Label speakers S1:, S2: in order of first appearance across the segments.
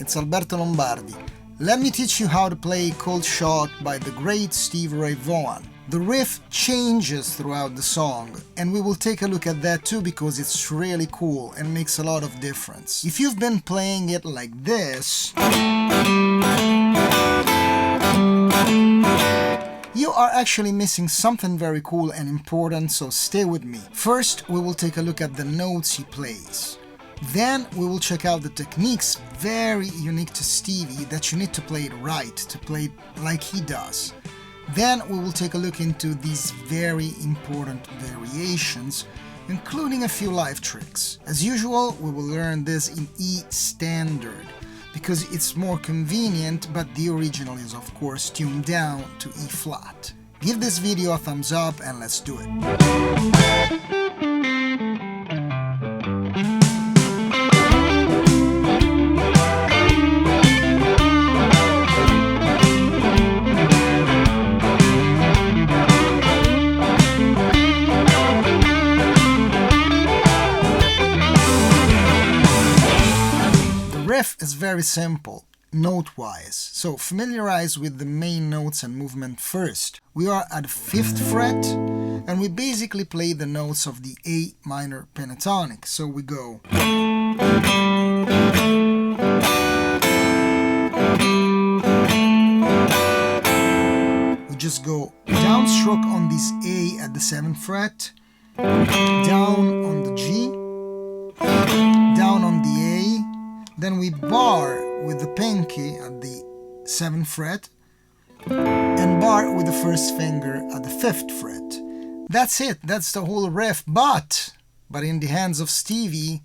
S1: it's Alberto Lombardi. Let me teach you how to play Cold Shot by the great Stevie Ray Vaughan. The riff changes throughout the song, and we will take a look at that too because it's really cool and makes a lot of difference. If you've been playing it like this, you are actually missing something very cool and important, so stay with me. First, we will take a look at the notes he plays. Then we will check out the techniques very unique to Stevie that you need to play it right, to play it like he does. Then we will take a look into these very important variations, including a few live tricks. As usual, we will learn this in E standard, because it's more convenient, but the original is of course tuned down to E flat. Give this video a thumbs up and let's do it. The riff is very simple, note-wise, so familiarize with the main notes and movement first. We are at 5th fret, and we basically play the notes of the A minor pentatonic. So we go. We just go downstroke on this A at the 7th fret, down on the G, down on the A, then we bar with the pinky at the 7th fret and bar with the first finger at the 5th fret. That's it, that's the whole riff, but in the hands of Stevie.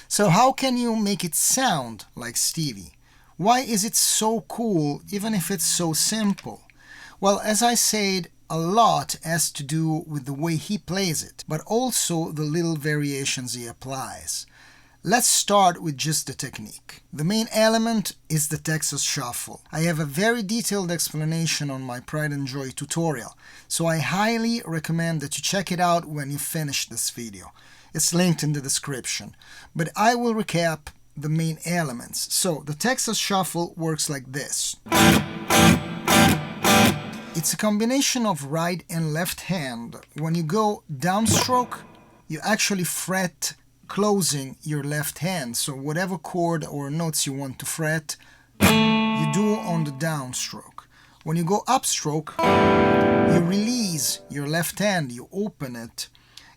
S1: So how can you make it sound like Stevie? Why is it so cool even if it's so simple? Well, as I said, a lot has to do with the way he plays it, but also the little variations he applies. Let's start with just the technique. The main element is the Texas Shuffle. I have a very detailed explanation on my Pride and Joy tutorial, so I highly recommend that you check it out when you finish this video. It's linked in the description, but I will recap the main elements. So the Texas Shuffle works like this. It's a combination of right and left hand. When you go downstroke, you actually fret closing your left hand, so whatever chord or notes you want to fret, you do on the downstroke. When you go upstroke, you release your left hand, you open it,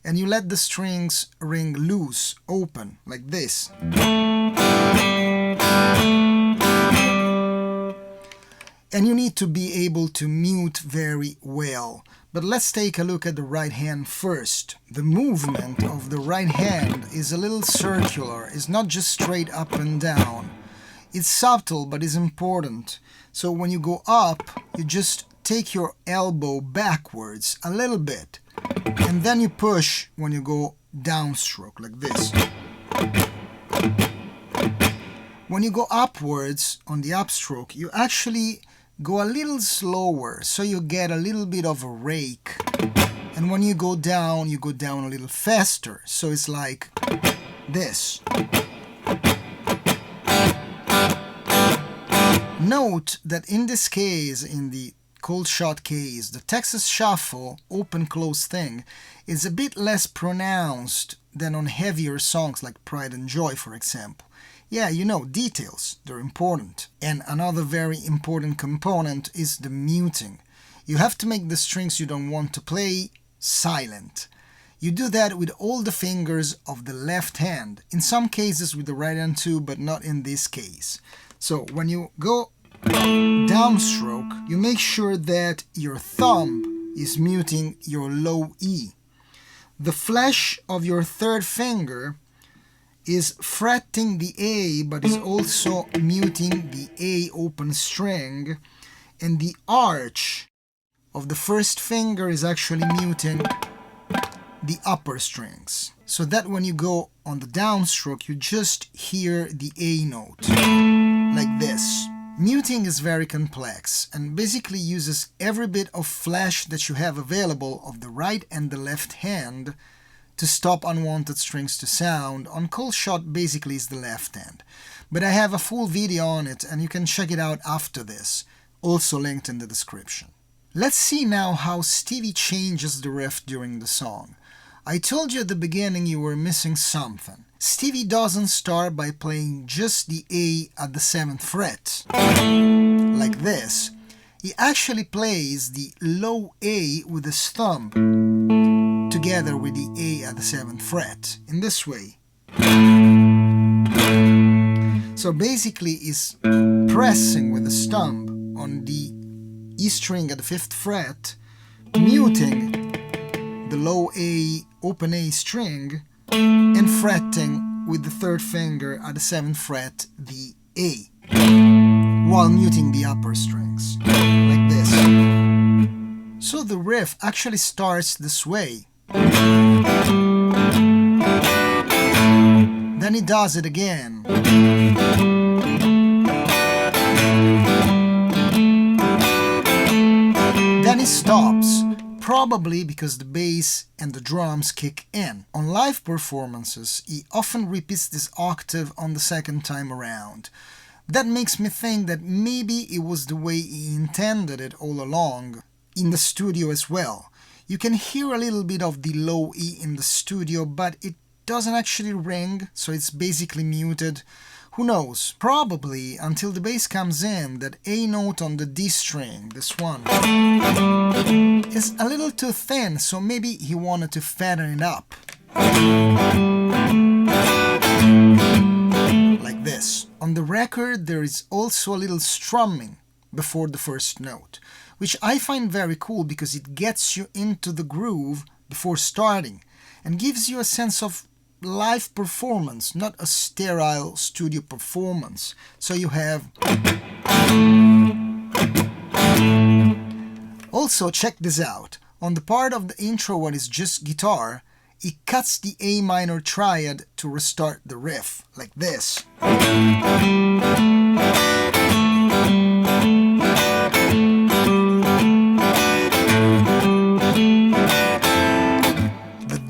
S1: and you let the strings ring loose, open, like this. And you need to be able to mute very well. But let's take a look at the right hand first. The movement of the right hand is a little circular, it's not just straight up and down. It's subtle but is important. So when you go up, you just take your elbow backwards a little bit, and then you push when you go downstroke, like this. When you go upwards on the upstroke, you actually go a little slower, so you get a little bit of a rake. And when you go down a little faster, so it's like this. Note that in this case, in the Cold Shot case, the Texas Shuffle, open-close thing, is a bit less pronounced than on heavier songs like Pride and Joy, for example. Yeah, you know, details, they're important. And another very important component is the muting. You have to make the strings you don't want to play silent. You do that with all the fingers of the left hand, in some cases with the right hand too, but not in this case. So when you go downstroke, you make sure that your thumb is muting your low E. The flash of your third finger is fretting the A, but is also muting the A open string, and the arch of the first finger is actually muting the upper strings, so that when you go on the downstroke, you just hear the A note, like this. Muting is very complex and basically uses every bit of flash that you have available of the right and the left hand to stop unwanted strings to sound. On Cold Shot basically is the left hand. But I have a full video on it and you can check it out after this, also linked in the description. Let's see now how Stevie changes the riff during the song. I told you at the beginning you were missing something. Stevie doesn't start by playing just the A at the 7th fret, like this. He actually plays the low A with his thumb together with the A at the 7th fret, in this way. So basically he's pressing with his thumb on the E string at the 5th fret, muting the low A, open A string, and fretting with the 3rd finger at the 7th fret the A, while muting the upper strings, like this. So the riff actually starts this way. Then he does it again. Then he stops, probably because the bass and the drums kick in. On live performances, he often repeats this octave on the 2nd time around. That makes me think that maybe it was the way he intended it all along, in the studio as well. You can hear a little bit of the low E in the studio, but it doesn't actually ring, so it's basically muted. Who knows? Probably until the bass comes in, that A note on the D string, this one, is a little too thin, so maybe he wanted to fatten it up. Like this. On the record there is also a little strumming before the first note, which I find very cool because it gets you into the groove before starting and gives you a sense of live performance, not a sterile studio performance. So you have... Also, check this out. On the part of the intro where it's just guitar, it cuts the A minor triad to restart the riff, like this.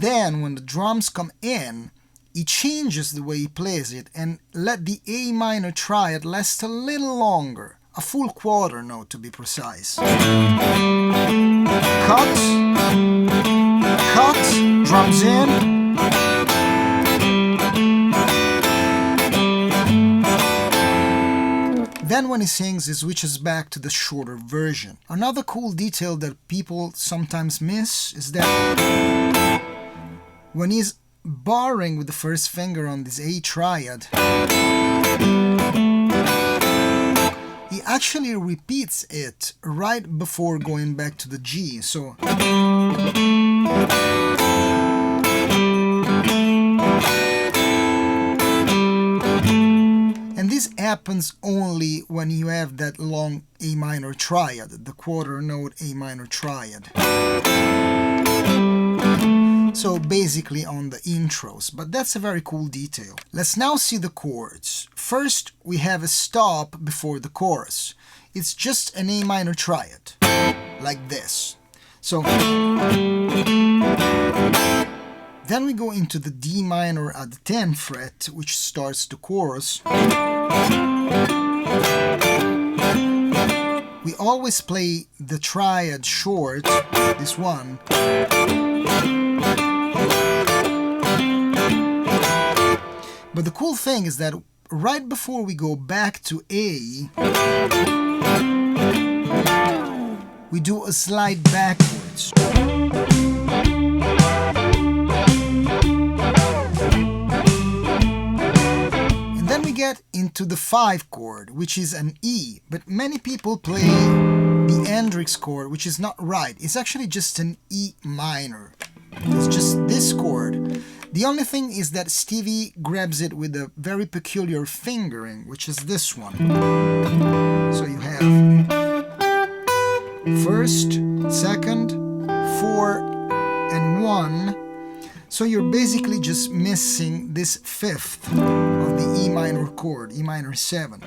S1: Then, when the drums come in, he changes the way he plays it and let the A minor triad last a little longer, a full quarter note to be precise. Cut, drums in. Then when he sings, he switches back to the shorter version. Another cool detail that people sometimes miss is that when he's barring with the 1st finger on this A triad, he actually repeats it right before going back to the G. So and this happens only when you have that long A minor triad, the quarter note A minor triad. So basically on the intros, but that's a very cool detail. Let's now see the chords. First, we have a stop before the chorus. It's just an A minor triad, like this. So then we go into the D minor at the 10th fret, which starts the chorus. We always play the triad short, this one. But the cool thing is that right before we go back to A, we do a slide backwards. And then we get into the 5 chord, which is an E, but many people play the Hendrix chord, which is not right. It's actually just an E minor. It's just this chord. The only thing is that Stevie grabs it with a very peculiar fingering, which is this one. So you have 1st, 2nd, 4, and 1. So you're basically just missing this 5th of the E minor chord, E minor 7.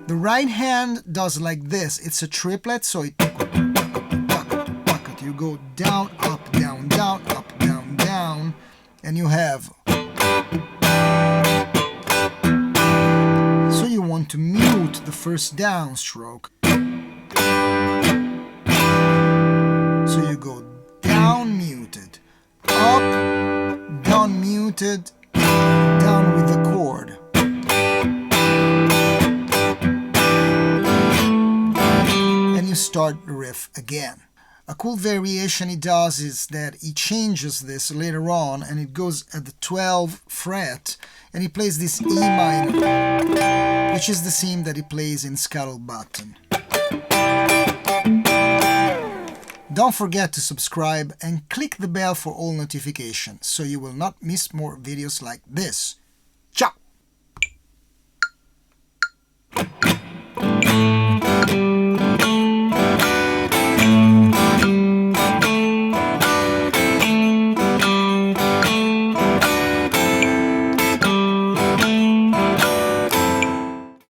S1: The right hand does like this. It's a triplet, so it you go down, up, down, up, down, and you have. So you want to mute the first downstroke. So you go down muted, up, down muted, down with the chord. And you start the riff again. A cool variation he does is that he changes this later on and it goes at the 12th fret and he plays this E minor, which is the same that he plays in Scuttle Button. Don't forget to subscribe and click the bell for all notifications so you will not miss more videos like this.